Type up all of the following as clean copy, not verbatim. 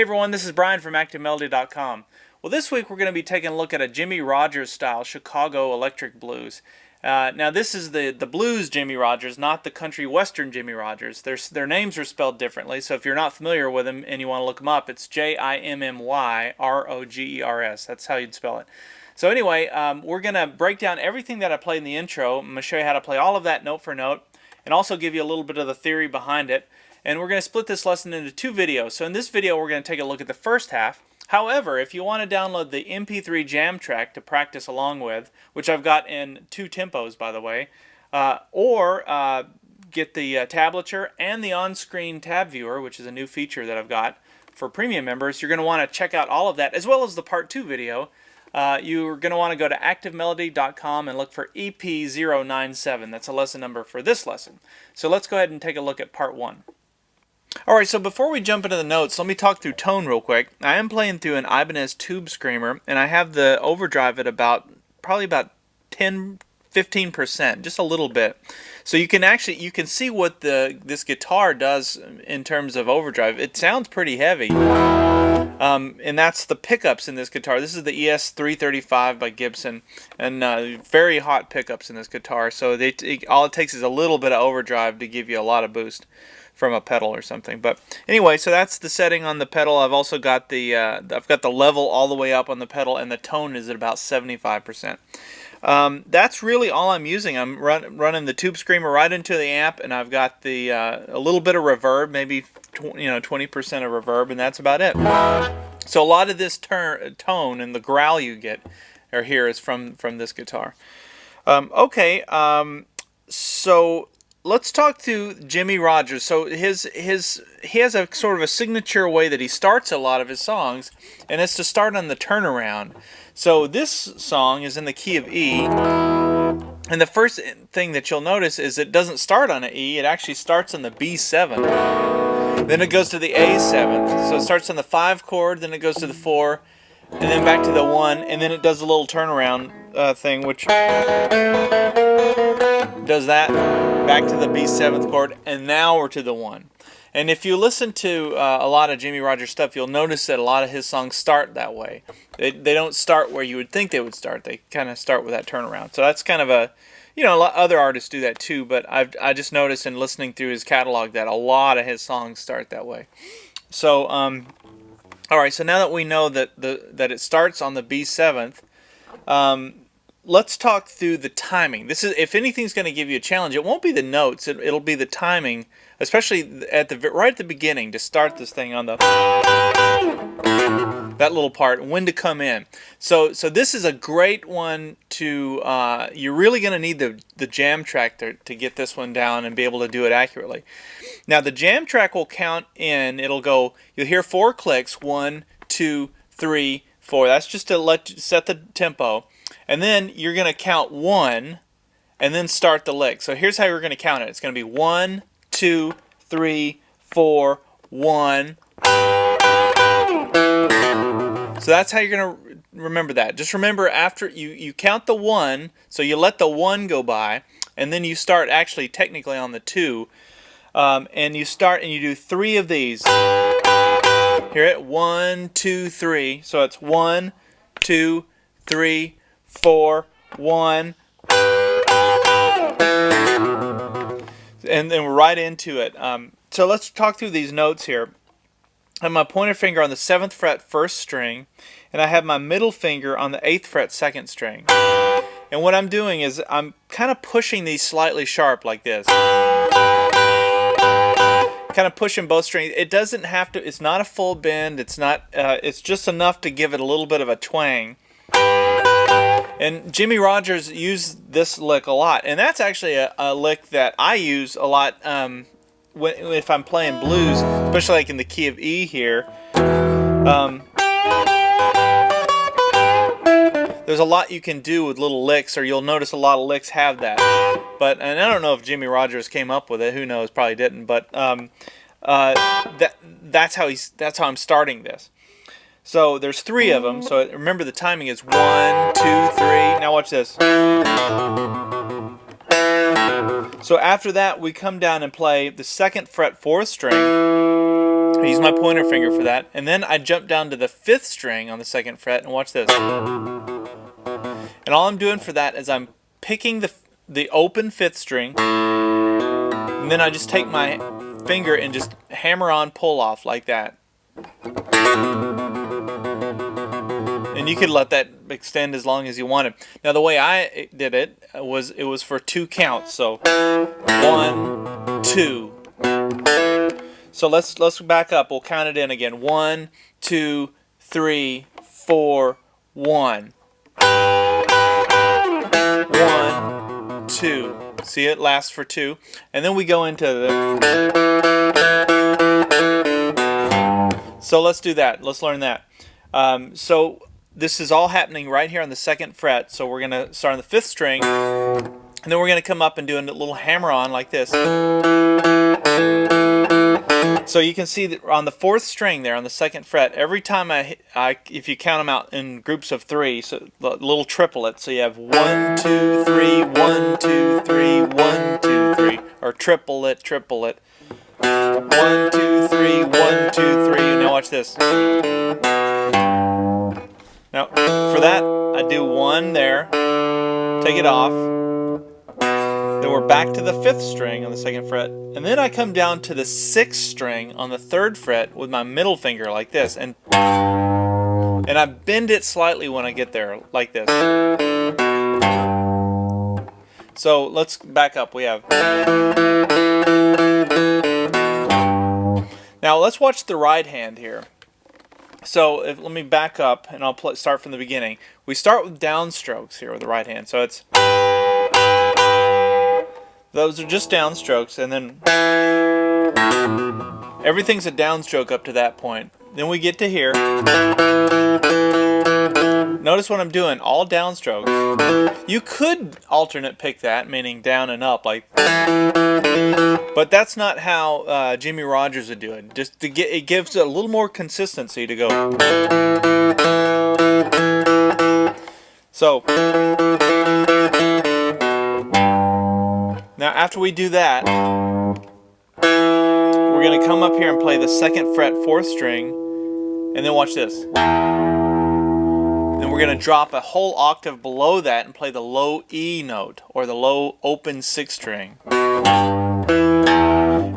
Hey everyone, this is Brian from ActiveMelody.com. Well, this week we're going to be taking a look at a Jimmie Rodgers style Chicago electric blues. Now this is the blues Jimmie Rodgers, not the country western Jimmie Rodgers. Their names are spelled differently, so if you're not familiar with them and you want to look them up, it's Jimmyrogers. That's how you'd spell it. So anyway, we're going to break down everything that I played in the intro. I'm going to show you how to play all of that note for note, and also give you a little bit of the theory behind it. And we're going to split this lesson into two videos. So in this video, we're going to take a look at the first half. However, if you want to download the MP3 jam track to practice along with, which I've got in 2 tempos, by the way, or get the tablature and the on-screen tab viewer, which is a new feature that I've got for premium members, you're going to want to check out all of that, as well as the part 2 video. You're going to want to go to ActiveMelody.com and look for EP097. That's a lesson number for this lesson. So let's go ahead and take a look at part 1. Alright, so before we jump into the notes, let me talk through tone real quick. I am playing through an Ibanez tube screamer, and I have the overdrive at probably about 10-15%, just a little bit. So you can see what this guitar does in terms of overdrive. It sounds pretty heavy. And that's the pickups in this guitar. This is the ES335 by Gibson, and very hot pickups in this guitar. So all it takes is a little bit of overdrive to give you a lot of boost from a pedal or something. But anyway, so that's the setting on the pedal. I've also got I've got the level all the way up on the pedal, and the tone is at about 75%. That's really all I'm using. I'm running the tube screamer right into the amp, and I've got a little bit of reverb, maybe 20% of reverb, and that's about it. So a lot of this tone and the growl you get or hear is from this guitar. So let's talk to Jimmie Rodgers. So he has a sort of a signature way that he starts a lot of his songs, and it's to start on the turnaround. So this song is in the key of E, and the first thing that you'll notice is it doesn't start on an E, it actually starts on the B7. Then it goes to the A7. So it starts on the 5 chord, then it goes to the 4, and then back to the 1, and then it does a little turnaround thing, which does that back to the B7th chord, and now we're to the 1. And if you listen to a lot of Jimmie Rodgers stuff, you'll notice that a lot of his songs start that way. They don't start where you would think they would start. They kind of start with that turnaround. So that's kind of a lot other artists do that too, but I just noticed in listening through his catalog that a lot of his songs start that way. So all right, so now that we know that it starts on the B7th, let's talk through the timing. This is, if anything's going to give you a challenge, it won't be the notes. It'll be the timing, especially right at the beginning to start this thing on that little part, when to come in. So this is a great one to. You're really going to need the jam track to get this one down and be able to do it accurately. Now the jam track will count in. It'll go. You'll hear 4 clicks. 1, 2, 3, 4. That's just to set the tempo. And then you're going to count 1 and then start the lick. So here's how you're going to count it. It's going to be 1, 2, 3, 4, 1. So that's how you're going to remember that. Just remember after you count the 1, so you let the 1 go by, and then you start actually technically on the 2. And you start and you do 3 of these. Hear it? 1, 2, 3. So it's 1, 2, 3, 4, 1, and then we're right into it. So let's talk through these notes here. I have my pointer finger on the 7th fret 1st string, and I have my middle finger on the 8th fret 2nd string. And what I'm doing is I'm kind of pushing these slightly sharp like this. Kind of pushing both strings. It doesn't have to. It's not a full bend. It's not. It's just enough to give it a little bit of a twang. And Jimmie Rodgers used this lick a lot, and that's actually a lick that I use a lot if I'm playing blues, especially like in the key of E here. There's a lot you can do with little licks, or you'll notice a lot of licks have that. And I don't know if Jimmie Rodgers came up with it. Who knows? Probably didn't. But that's how I'm starting this. So there's 3 of them. So remember the timing is 1, 2, 3. Now watch this. So after that we come down and play the 2nd fret 4th string, I use my pointer finger for that, and then I jump down to the 5th string on the 2nd fret, and watch this. And all I'm doing for that is I'm picking the open 5th string, and then I just take my finger and just hammer on pull off like that. And you could let that extend as long as you wanted. Now the way I did it was for 2 counts. So 1, 2. So let's back up. We'll count it in again. 1, 2, 3, 4, 1. 1, 2. See, it lasts for 2. And then we go into the... So let's do that. Let's learn that. So this is all happening right here on the 2nd fret. So we're going to start on the 5th string, and then we're going to come up and do a little hammer on like this. So you can see that on the 4th string there on the 2nd fret, every time if you count them out in groups of 3, so a little triplet, so you have 1, 2, 3, 1, 2, 3, 1, 2, 3, or triplet. 1, 2, 3, 1, 2, 3. Now watch this. Now for that I do 1 there, take it off. Then we're back to the 5th string on the 2nd fret, and then I come down to the 6th string on the 3rd fret with my middle finger like this, and I bend it slightly when I get there like this. So let's back up. We have... Now let's watch the right hand here. So let me back up and I'll start from the beginning. We start with downstrokes here with the right hand. So it's... Those are just downstrokes, and then everything's a downstroke up to that point. Then we get to here. Notice what I'm doing, all downstrokes. You could alternate pick that, meaning down and up, like, but that's not how Jimmy Rogers would do it. Just it gives a little more consistency to go. So now after we do that, we're going to come up here and play the 2nd fret 4th string, and then watch this. Then we're going to drop a whole octave below that and play the low E note, or the low open 6th string.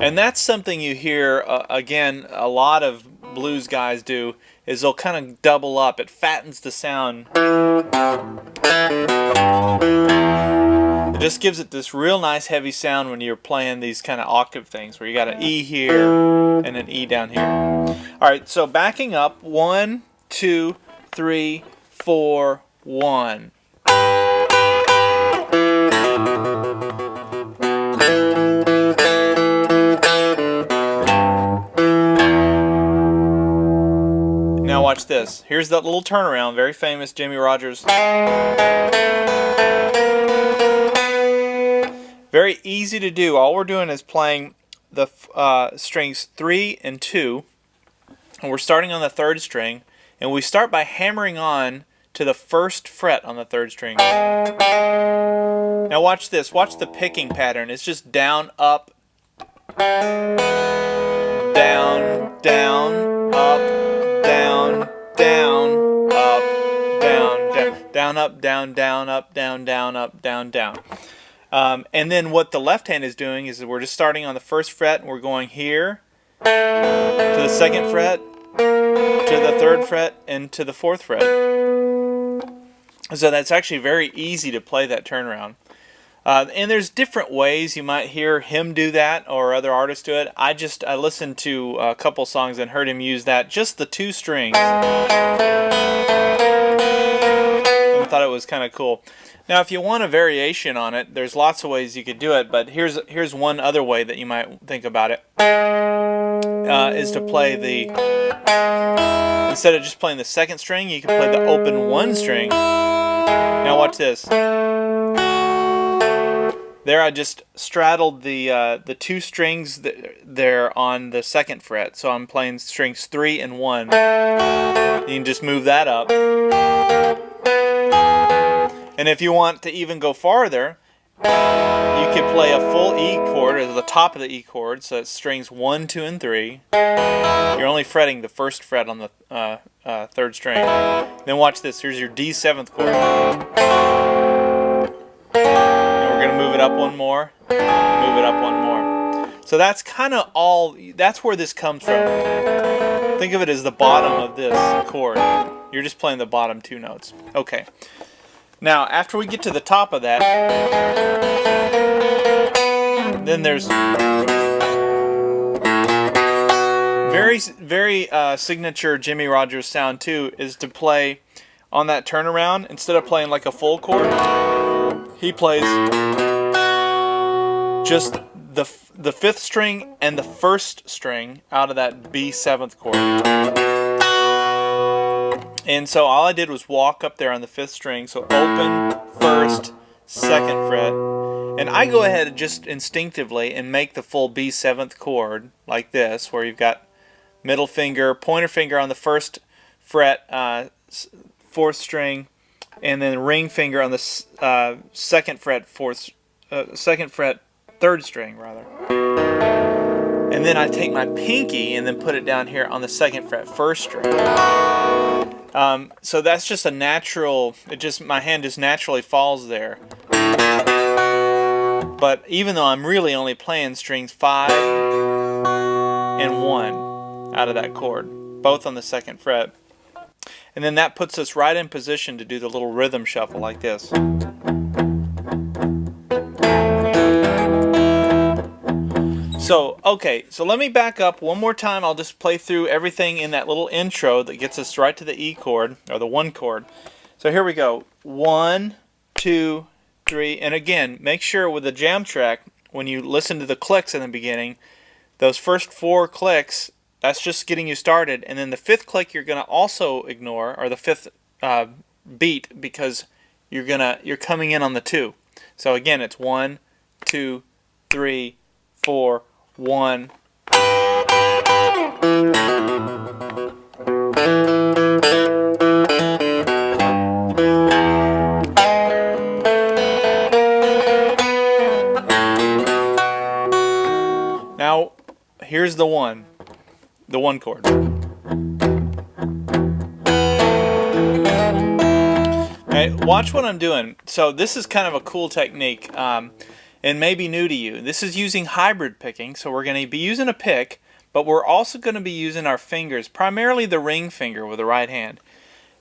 And that's something you hear, again, a lot of blues guys do, is they'll kind of double up. It fattens the sound. It just gives it this real nice heavy sound when you're playing these kind of octave things where you got an E here and an E down here. Alright, so backing up, 1, 2, 3, 4, 1. Now watch this. Here's that little turnaround, very famous Jimmy Rogers. Very easy to do. All we're doing is playing the strings 3 and 2, and we're starting on the 3rd string, and we start by hammering on to the 1st fret on the 3rd string. Now watch this. Watch the picking pattern. It's just down, up, down, down, up, down, down, up, down, down, down, up, down, down, up, down, down, up, down, down. And then what the left hand is doing is we're just starting on the 1st fret and we're going here to the 2nd fret, to the 3rd fret, and to the 4th fret. So that's actually very easy to play that turnaround. And there's different ways you might hear him do that or other artists do it. I listened to a couple songs and heard him use that, just the 2 strings. I thought it was kind of cool. Now if you want a variation on it, there's lots of ways you could do it, but here's one other way that you might think about it. Is to play instead of just playing the 2nd string, you can play the open 1 string. Now watch this. There I just straddled the 2 strings there on the 2nd fret, so I'm playing strings 3 and 1. You can just move that up. And if you want to even go farther, you could play a full E chord at the top of the E chord, so it's strings 1, 2, and 3. You're only fretting the first fret on the third string. Then watch this. Here's your D7th chord. And we're going to move it up one more. Move it up one more. So that's kind of all. That's where this comes from. Think of it as the bottom of this chord. You're just playing the bottom 2 notes. Okay. Now, after we get to the top of that, then there's very signature Jimmy Rogers sound too, is to play on that turnaround. Instead of playing like a full chord, he plays just the 5th string and the 1st string out of that B7th chord. And so all I did was walk up there on the 5th string, so open, 1st, 2nd fret, and I go ahead and just instinctively and make the full B7th chord like this, where you've got middle finger, pointer finger on the 1st fret, 4th string, and then ring finger on the 2nd fret, 3rd string rather. And then I take my pinky and then put it down here on the 2nd fret, 1st string. So that's just a natural, my hand just naturally falls there. But even though I'm really only playing strings 5 and 1 out of that chord, both on the 2nd fret. And then that puts us right in position to do the little rhythm shuffle like this. So, okay, so let me back up one more time. I'll just play through everything in that little intro that gets us right to the E chord, or the 1 chord. So here we go. 1, 2, 3, and again, make sure with the jam track, when you listen to the clicks in the beginning, those first 4 clicks, that's just getting you started, and then the 5th click you're going to also ignore, or the 5th beat, because you're coming in on the 2. So again, it's 1, 2, 3, 4, 1. Now, here's the 1 chord. Okay, watch what I'm doing. So this is kind of a cool technique. And may be new to you. This is using hybrid picking, so we're going to be using a pick, but we're also going to be using our fingers, primarily the ring finger with the right hand.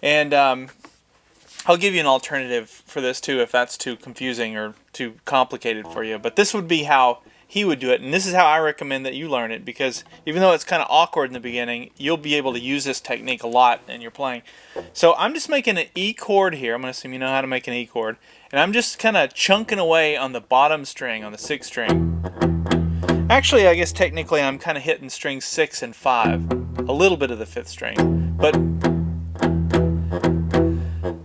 And I'll give you an alternative for this too if that's too confusing or too complicated for you. But this would be how he would do it, and this is how I recommend that you learn it, because even though it's kind of awkward in the beginning, you'll be able to use this technique a lot in your playing. So I'm just making an E chord here. I'm going to assume you know how to make an E chord. And I'm just kind of chunking away on the bottom string, on the 6th string. Actually, I guess technically I'm kind of hitting strings 6 and 5, a little bit of the 5th string.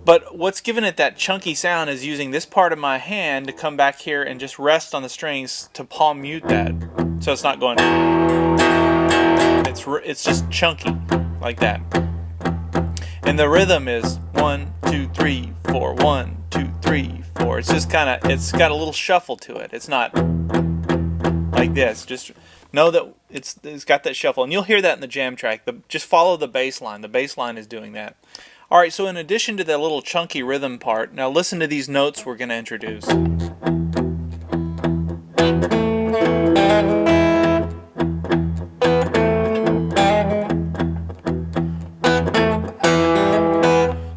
But what's giving it that chunky sound is using this part of my hand to come back here and just rest on the strings to palm mute that. So it's not going, it's just chunky, like that. And the rhythm is 1, 2, 3, 4, 1, 2, 3, 4. It's just kind of, it's got a little shuffle to it. It's not like this. Just know that it's got that shuffle, and you'll hear that in the jam track. Just follow the bass line. The bass line is doing that. All right, so in addition to that little chunky rhythm part, now listen to these notes we're going to introduce.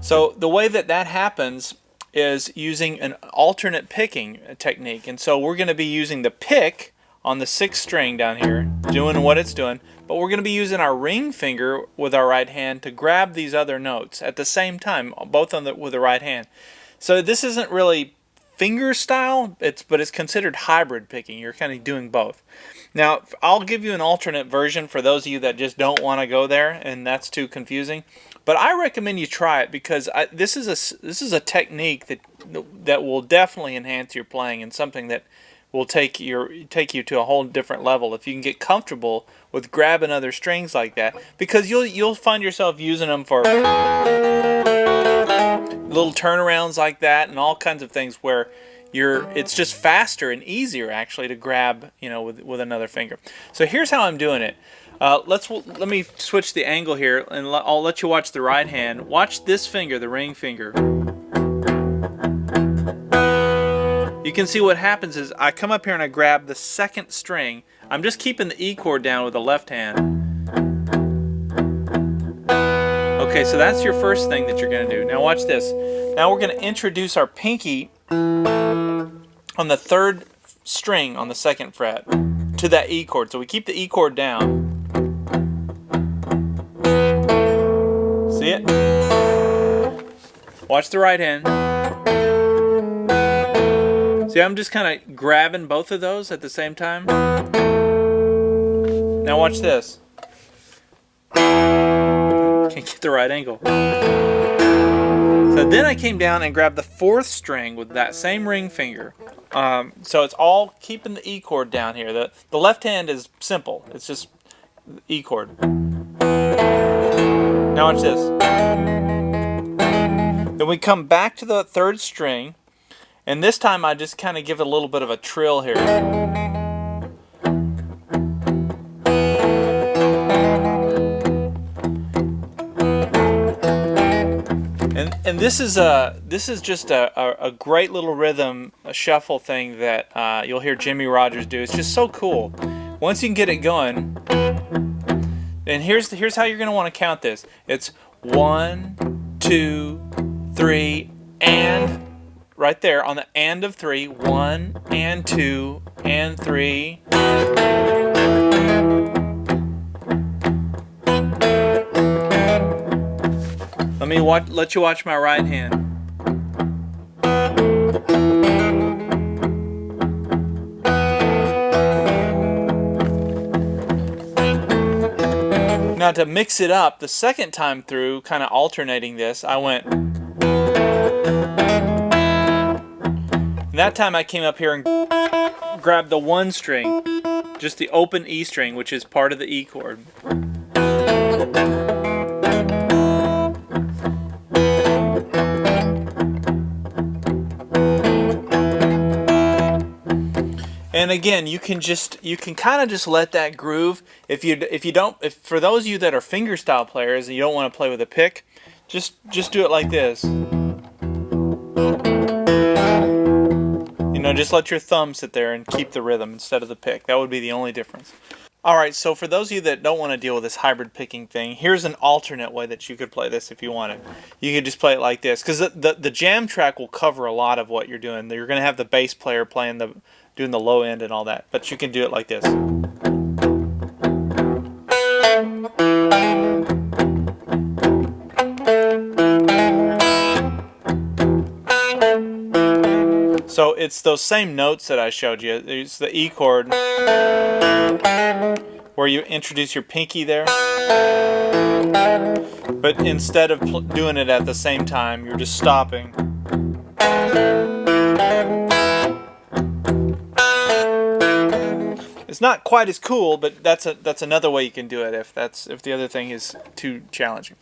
So the way that happens is using an alternate picking technique. And so we're going to be using the pick on the 6th string down here, doing what it's doing, but we're going to be using our ring finger with our right hand to grab these other notes at the same time, both with the right hand. So this isn't really finger style, but it's considered hybrid picking. You're kind of doing both. Now, I'll give you an alternate version for those of you that just don't want to go there and that's too confusing. But I recommend you try it, because this is a technique that will definitely enhance your playing, and something that will take you to a whole different level if you can get comfortable with grabbing other strings like that, because you'll find yourself using them for little turnarounds like that and all kinds of things where it's just faster and easier actually to grab, you know, with another finger. So here's how I'm doing it. Let me switch the angle here, and I'll let you watch the right hand. Watch this finger, the ring finger. You can see what happens is I come up here and I grab the second string. I'm just keeping the E chord down with the left hand. Okay, so that's your first thing that you're going to do. Now watch this. Now we're going to introduce our pinky on the third string on the second fret to that E chord. So we keep the E chord down. See it? Watch the right hand. See, I'm just kind of grabbing both of those at the same time. Now watch this. Can't get the right angle. So then I came down and grabbed the fourth string with that same ring finger. So it's all keeping the E chord down here. The left hand is simple. It's just E chord. Now watch this. Then we come back to the third string, and this time I just kind of give it a little bit of a trill here. And this is just a great little rhythm, a shuffle thing that you'll hear Jimmy Rogers do. It's just so cool. Once you can get it going, and here's how you're going to want to count this. It's 1, 2, 3, and right there on the and of 3. 1 and 2 and 3. Let you watch my right hand. Now to mix it up, the second time through, kind of alternating this, I went. And that time I came up here and grabbed the 1 string, just the open E string, which is part of the E chord. And again, you can kind of just let that groove. If for those of you that are fingerstyle players and you don't want to play with a pick, just do it like this. You know, just let your thumb sit there and keep the rhythm instead of the pick. That would be the only difference. Alright, so for those of you that don't want to deal with this hybrid picking thing, here's an alternate way that you could play this if you wanted. You could just play it like this, because the jam track will cover a lot of what you're doing. You're going to have the bass player doing the low end and all that, but you can do it like this. So it's those same notes that I showed you. It's the E chord where you introduce your pinky there, but instead of doing it at the same time, you're just stopping. It's not quite as cool, but that's another way you can do it if the other thing is too challenging.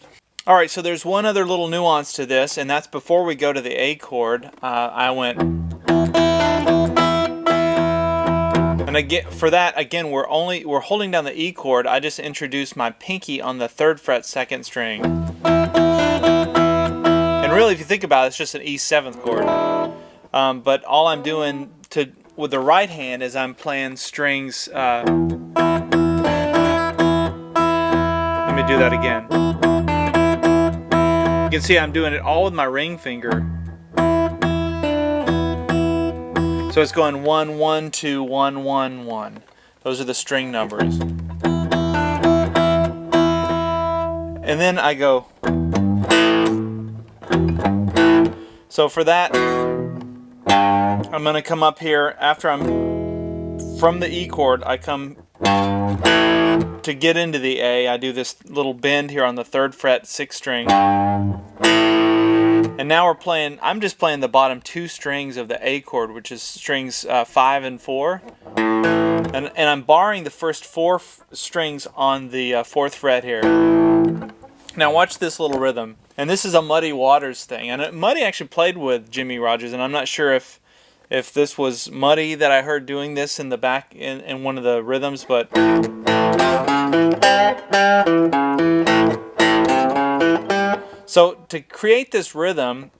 All right, so there's one other little nuance to this, and that's before we go to the A chord. I went, and again for that, we're holding down the E chord. I just introduced my pinky on the 3rd fret 2nd string, and really, if you think about it, it's just an E 7th chord. But all I'm doing with the right hand is I'm playing strings. Let me do that again. You can see I'm doing it all with my ring finger. So it's going 1, 1, 2, 1, 1, 1. Those are the string numbers. And then I go. So for that, I'm going to come up here after I'm from the E chord. I come to get into the A. I do this little bend here on the 3rd fret 6th string, and now I'm just playing the bottom 2 strings of the A chord, which is strings 5 and 4, and I'm barring the first 4 strings on the 4th fret here. Now watch this little rhythm, and this is a Muddy Waters thing, and Muddy actually played with Jimmy Rogers, and I'm not sure if if this was muddy that I heard doing this in the back in one of the rhythms, but so to create this rhythm,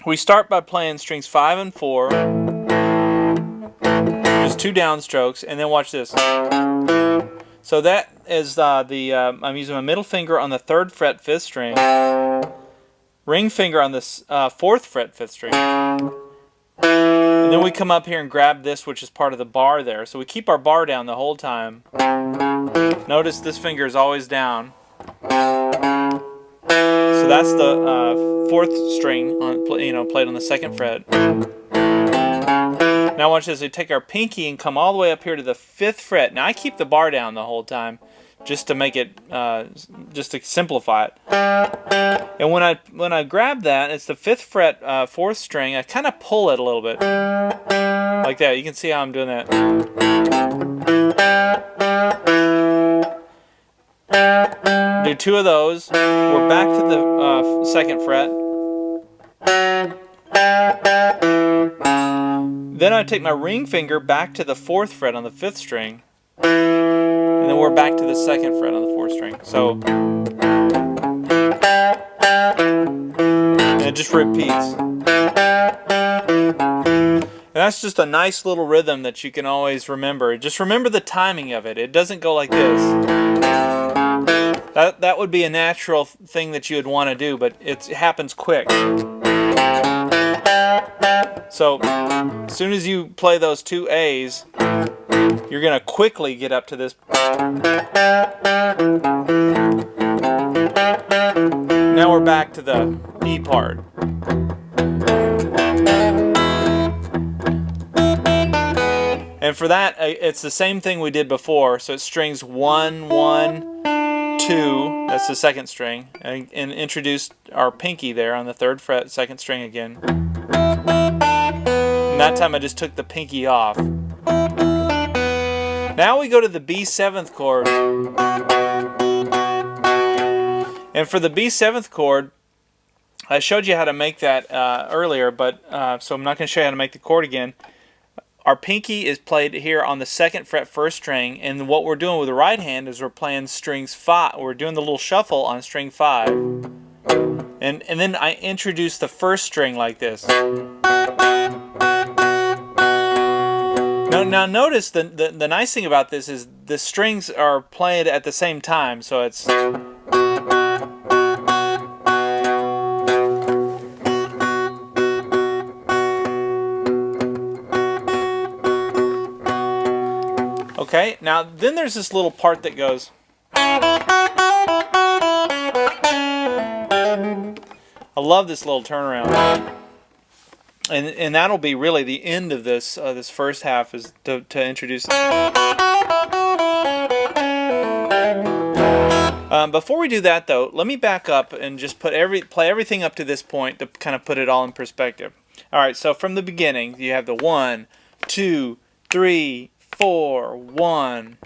we start by playing strings 5 and 4, just 2 downstrokes, and then watch this. So that is I'm using my middle finger on the 3rd fret 5th string, ring finger on the 4th fret 5th string, and then we come up here and grab this, which is part of the bar there. So we keep our bar down the whole time. Notice this finger is always down. So that's the 4th string on, played on the 2nd fret. Now watch this. We take our pinky and come all the way up here to the 5th fret. Now I keep the bar down the whole time, just to make it, just to simplify it. And when I grab that, it's the 5th fret 4th string. I kind of pull it a little bit, like that. You can see how I'm doing that. Do 2 of those. We're back to the 2nd fret. Then I take my ring finger back to the 4th fret on the 5th string, and then we're back to the 2nd fret on the 4th string. So, and it just repeats. And that's just a nice little rhythm that you can always remember. Just remember the timing of it. It doesn't go like this. That would be a natural thing that you would want to do, but it happens quick. So, as soon as you play those 2 A's, you're going to quickly get up to this. Now we're back to the E part. And for that, it's the same thing we did before. So it's strings 1, 1, 2. That's the 2nd string. And introduced our pinky there on the 3rd fret, 2nd string again. And that time I just took the pinky off. Now we go to the B7th chord. And for the B7th chord, I showed you how to make that earlier, but so I'm not going to show you how to make the chord again. Our pinky is played here on the 2nd fret 1st string, and what we're doing with the right hand is we're playing strings 5. We're doing the little shuffle on string 5. And then I introduce the 1st string like this. Now notice the nice thing about this is the strings are played at the same time, so it's okay. Now then there's this little part that goes. I love this little turnaround. And that'll be really the end of this this first half, is to introduce. Before we do that though, let me back up and just play everything up to this point to kind of put it all in perspective. All right, so from the beginning, you have the 1, 2, 3, 4, 1.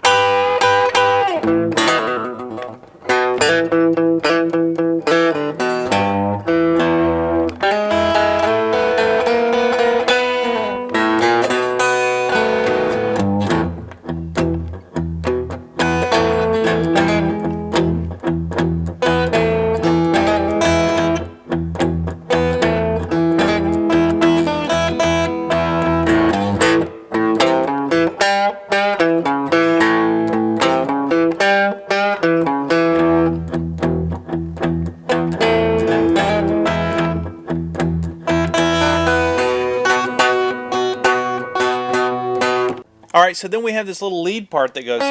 Alright, so then we have this little lead part that goes.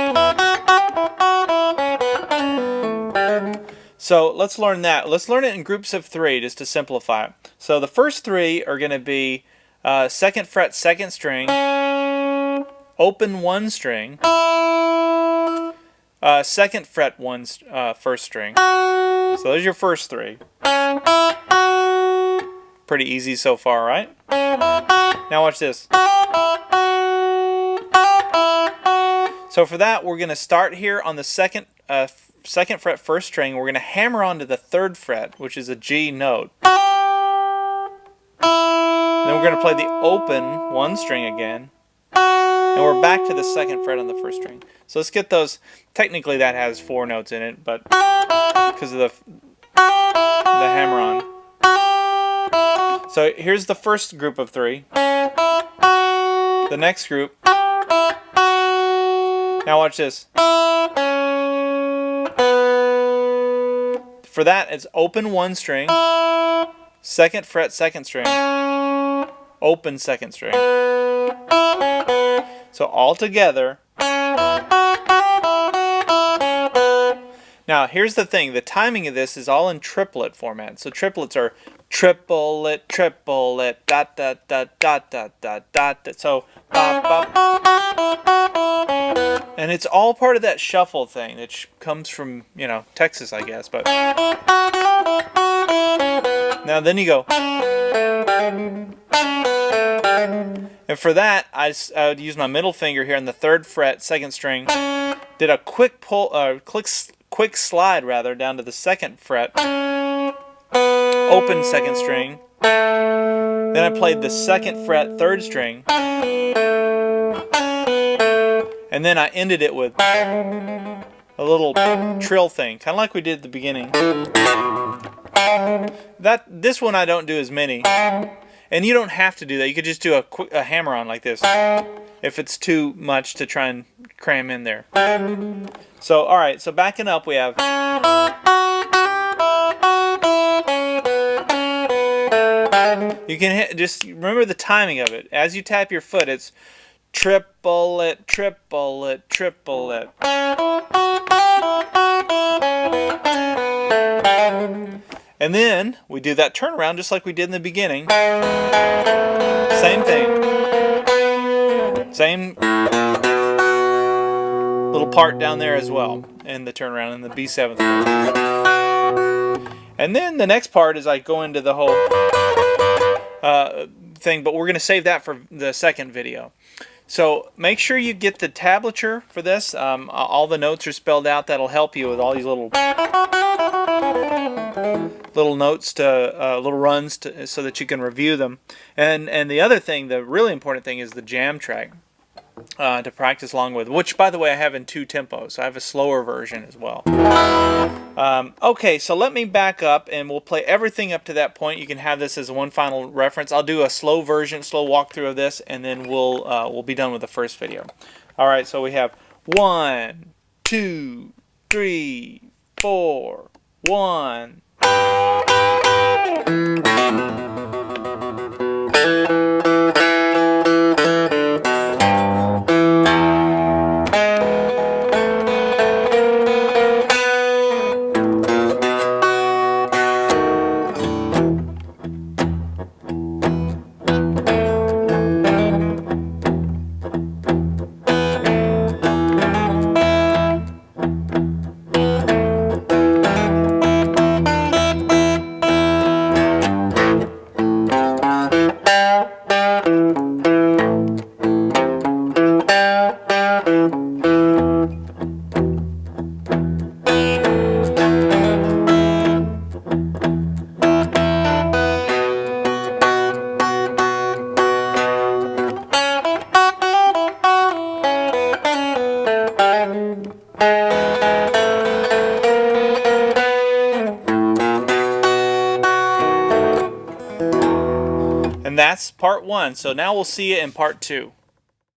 So let's learn that. Let's learn it in groups of 3 just to simplify it. So the first 3 are going to be 2nd fret 2nd string, open 1 string, 2nd fret 1 1st string. So those are your first 3. Pretty easy so far, right? Now watch this. So for that, we're going to start here on the 2nd fret 1st string. We're going to hammer onto the 3rd fret, which is a G note. Then we're going to play the open 1 string again. And we're back to the 2nd fret on the 1st string. So let's get those. Technically that has 4 notes in it, but because of the hammer-on. So here's the first group of 3. The next group. Now watch this. For that, it's open 1 string, 2nd fret 2nd string, open 2nd string. So all together. Now here's the thing, the timing of this is all in triplet format. So triplets are triplet, triplet, dot dot dot dot dot dot dot. So bop, bop. And it's all part of that shuffle thing that comes from, you know, Texas, I guess. But now then you go. And for that, I would use my middle finger here on the 3rd fret, 2nd string. Did a quick pull, quick slide rather, down to the 2nd fret, open 2nd string. Then I played the 2nd fret 3rd string, and then I ended it with a little trill thing, kind of like we did at the beginning. This one I don't do as many, and you don't have to do that. You could just do a hammer-on like this if it's too much to try and cram in there. So, all right. So backing up, we have. You can just remember the timing of it. As you tap your foot, it's triplet, triplet, triplet. And then we do that turnaround just like we did in the beginning. Same thing. Same little part down there as well in the turnaround in the B7th. And then the next part is I go into the whole thing, but we're going to save that for the 2nd video. So make sure you get the tablature for this. All the notes are spelled out. That'll help you with all these little notes to little runs so that you can review them. And the other thing, the really important thing, is the jam track to practice along with, which, by the way, I have in 2 tempos. I have a slower version as well. Okay, so let me back up and we'll play everything up to that point. You can have this as one final reference. I'll do a slow version, slow walkthrough of this, and then we'll be done with the first video. All right, so we have 1, 2, 3, 4, 1. And that's part 1. So now we'll see it in part 2.